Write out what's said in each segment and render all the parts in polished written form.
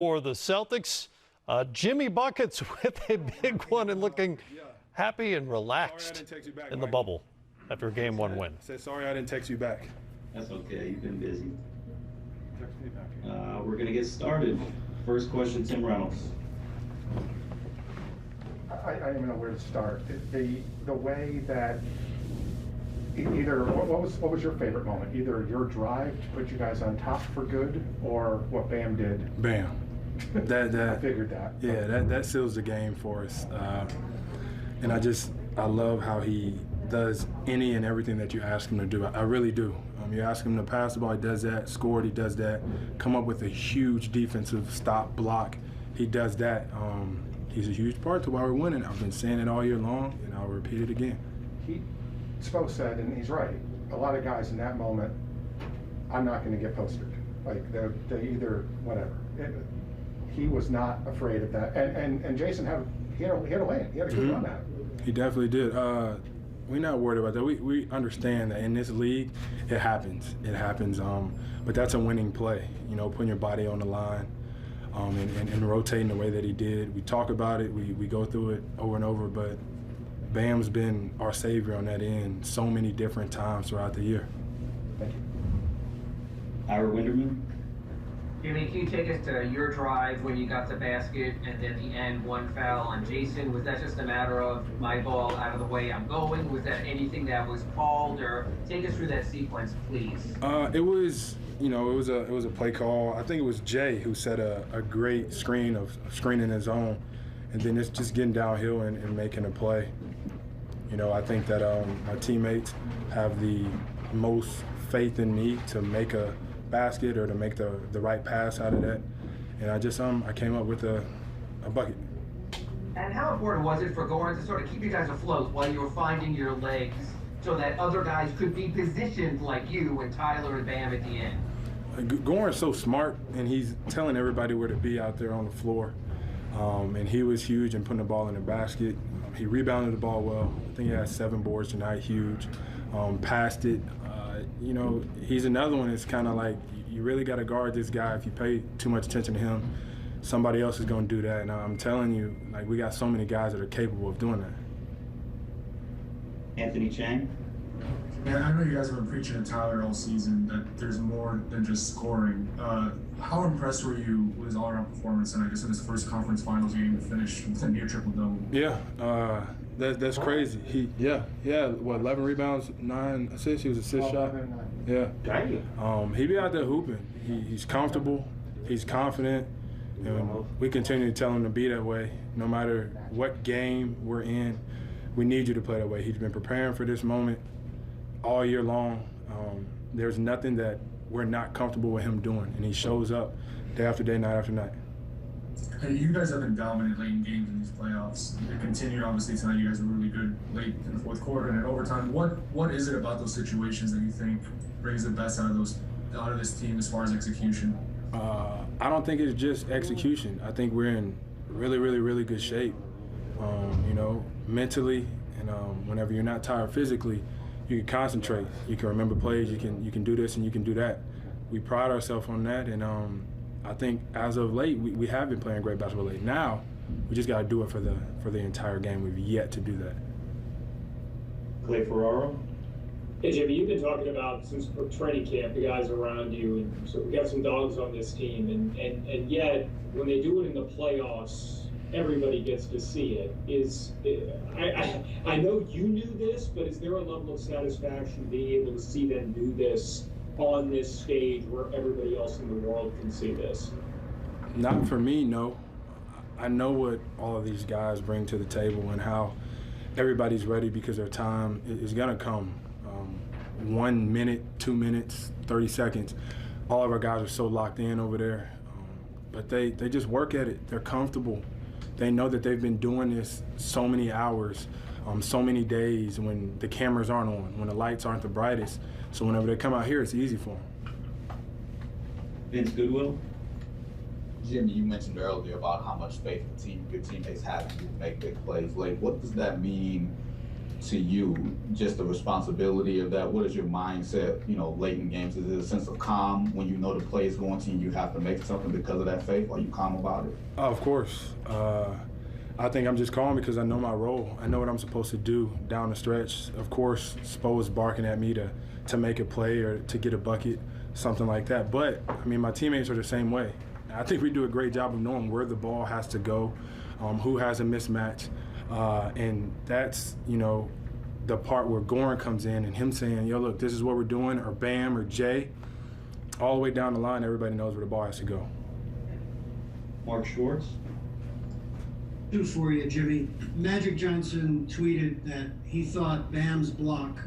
For the Celtics, Jimmy Buckets with a big one and looking happy and relaxed in the bubble after a Game 1 win. Say sorry I didn't text you back. That's okay, you've been busy. We're going to get started. First question, Tim Reynolds. I don't even know where to start. The way that either what was your favorite moment? Either your drive to put you guys on top for good, or what Bam did. Bam. I figured that. Yeah, that seals the game for us. And I love how he does any and everything that you ask him to do. I really do. You ask him to pass the ball, he does that. Scored, he does that. Come up with a huge defensive stop block, he does that. He's a huge part to why we're winning. I've been saying it all year long, and I'll repeat it again. Spo said, and he's right, a lot of guys in that moment, I'm not going to get posted. Like, they either, whatever. He was not afraid of that. And Jason had a lane. He had a good run at it. He definitely did. We're not worried about that. We understand that in this league, it happens. It happens. But that's a winning play, putting your body on the line and rotating the way that he did. We talk about it. We go through it over and over, but Bam's been our savior on that end so many different times throughout the year. Thank you. Ira Winderman. Jimmy, can you take us to your drive when you got the basket and at the end one foul on Jason? Was that just a matter of my ball out of the way, I'm going? Was that anything that was called, or take us through that sequence, please? It was, it was a play call. I think it was Jay who set a great screen of screening his own, and then it's just getting downhill and making a play. I think that my teammates have the most faith in me to make a basket or to make the right pass out of that, and I came up with a bucket. And how important was it for Goran to sort of keep you guys afloat while you were finding your legs so that other guys could be positioned like you and Tyler and Bam at the end? Goran's so smart, and he's telling everybody where to be out there on the floor, and he was huge in putting the ball in the basket. He rebounded the ball well. I think he had 7 boards tonight, huge. Passed it. He's another one that's kind of like, you really got to guard this guy. If you pay too much attention to him, somebody else is going to do that. And I'm telling you, we got so many guys that are capable of doing that. Anthony Chang. Yeah, I know you guys have been preaching to Tyler all season that there's more than just scoring. How impressed were you with his all-around performance, and I guess in his first conference finals game to finish with a near triple-double? Yeah, that's crazy. He had 11 rebounds, 9 assists. He was assist shot. Yeah. Dang. He be out there hooping. He's comfortable. He's confident. And we continue to tell him to be that way. No matter what game we're in, we need you to play that way. He's been preparing for this moment all year long. There's nothing that we're not comfortable with him doing, and he shows up day after day, night after night. Hey, you guys have been dominant late in games in these playoffs. It continued, obviously, tonight. You guys were really good late in the fourth quarter and in overtime. What is it about those situations that you think brings the best out of this team as far as execution? I don't think it's just execution. I think we're in really, really, really good shape, mentally, and whenever you're not tired physically, you can concentrate. You can remember plays. You can do this and you can do that. We pride ourselves on that, and I think as of late, we have been playing great basketball late. Now, we just got to do it for the entire game. We've yet to do that. Clay Ferraro. Hey, Jimmy, you've been talking about since training camp, the guys around you, and so we got some dogs on this team, and yet when they do it in the playoffs, everybody gets to see it. I know you knew this, but is there a level of satisfaction being able to see them do this on this stage where everybody else in the world can see this? Not for me, no. I know what all of these guys bring to the table and how everybody's ready because their time is going to come. 1 minute, 2 minutes, 30 seconds. All of our guys are so locked in over there. But they just work at it. They're comfortable. They know that they've been doing this so many hours, so many days when the cameras aren't on, when the lights aren't the brightest. So whenever they come out here, it's easy for them. Vince Goodwill. Jimmy, you mentioned earlier about how much faith your teammates have in you to make big plays. What does that mean to you, just the responsibility of that? What is your mindset, late in games? Is it a sense of calm when you know the play is going to you have to make something because of that faith? Are you calm about it? Of course. I think I'm just calm because I know my role. I know what I'm supposed to do down the stretch. Of course, Spo is barking at me to make a play or to get a bucket, something like that. But, my teammates are the same way. I think we do a great job of knowing where the ball has to go, who has a mismatch. And that's, the part where Goran comes in and him saying, yo, look, this is what we're doing, or Bam or Jay. All the way down the line, everybody knows where the ball has to go. Mark Schwartz. Two for you, Jimmy. Magic Johnson tweeted that he thought Bam's block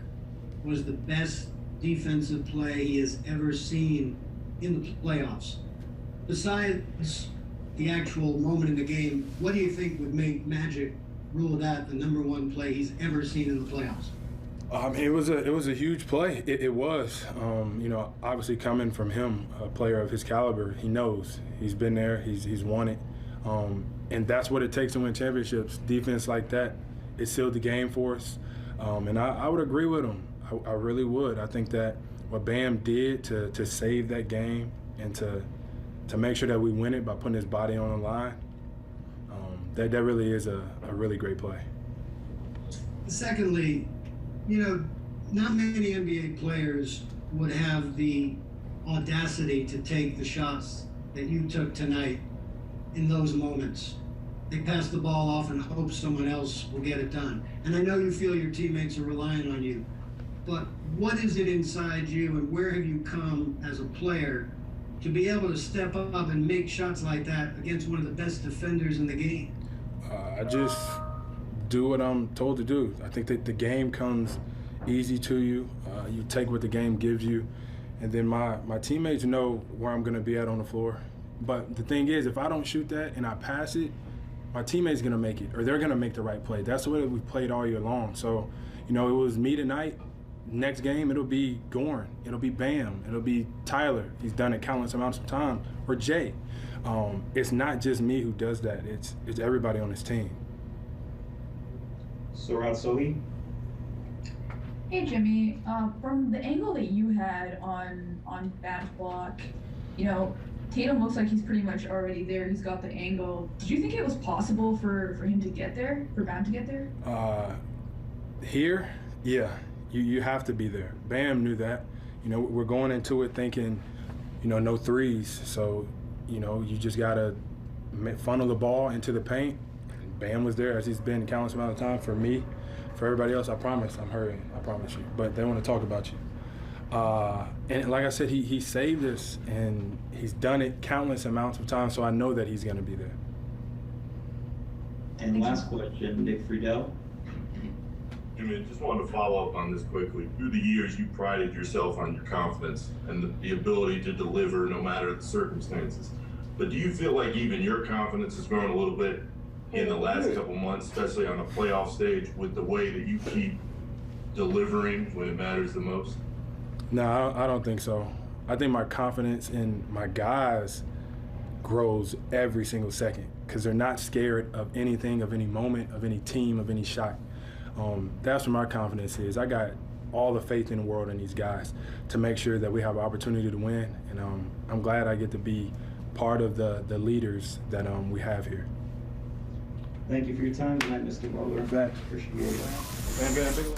was the best defensive play he has ever seen in the playoffs. Besides the actual moment in the game, what do you think would make Magic rule that the #1 play he's ever seen in the playoffs? It was a huge play. It was. Obviously coming from him, a player of his caliber, he knows. He's been there. He's won it. And that's what it takes to win championships. Defense like that, it sealed the game for us. And I would agree with him. I really would. I think that what Bam did to save that game and to make sure that we win it by putting his body on the line, that really is a really great play. Secondly, not many NBA players would have the audacity to take the shots that you took tonight in those moments. They pass the ball off and hope someone else will get it done. And I know you feel your teammates are relying on you, but what is it inside you and where have you come as a player to be able to step up and make shots like that against one of the best defenders in the game? I just do what I'm told to do. I think that the game comes easy to you. You take what the game gives you, and then my teammates know where I'm going to be at on the floor. But the thing is, if I don't shoot that and I pass it, my teammate's going to make it, or they're going to make the right play. That's the way that we've played all year long. So, it was me tonight. Next game, it'll be Goran. It'll be Bam. It'll be Tyler. He's done it countless amounts of time. Or Jay. It's not just me who does that. It's everybody on this team. Surat Sohi. Hey Jimmy, from the angle that you had on Bam's block, Tatum looks like he's pretty much already there. He's got the angle. Did you think it was possible for him to get there, for Bam to get there? Here, yeah, you have to be there. Bam knew that. We're going into it thinking, no threes. So, you just gotta funnel the ball into the paint. Bam was there, as he's been countless amount of time for me. For everybody else, I promise I'm hurrying. I promise you. But they want to talk about you. And like I said, he saved us, and he's done it countless amounts of times, so I know that he's going to be there. And last question, Nick Friedel. Jimmy, just wanted to follow up on this quickly. Through the years, you prided yourself on your confidence and the ability to deliver no matter the circumstances. But do you feel like even your confidence has grown a little bit in the last couple months, especially on the playoff stage, with the way that you keep delivering when it matters the most? No, I don't think so. I think my confidence in my guys grows every single second because they're not scared of anything, of any moment, of any team, of any shot. That's where my confidence is. I got all the faith in the world in these guys to make sure that we have an opportunity to win, and I'm glad I get to be part of the leaders that we have here. Thank you for your time tonight, Mr. Roller. Thanks. Appreciate it. Bam, bam, big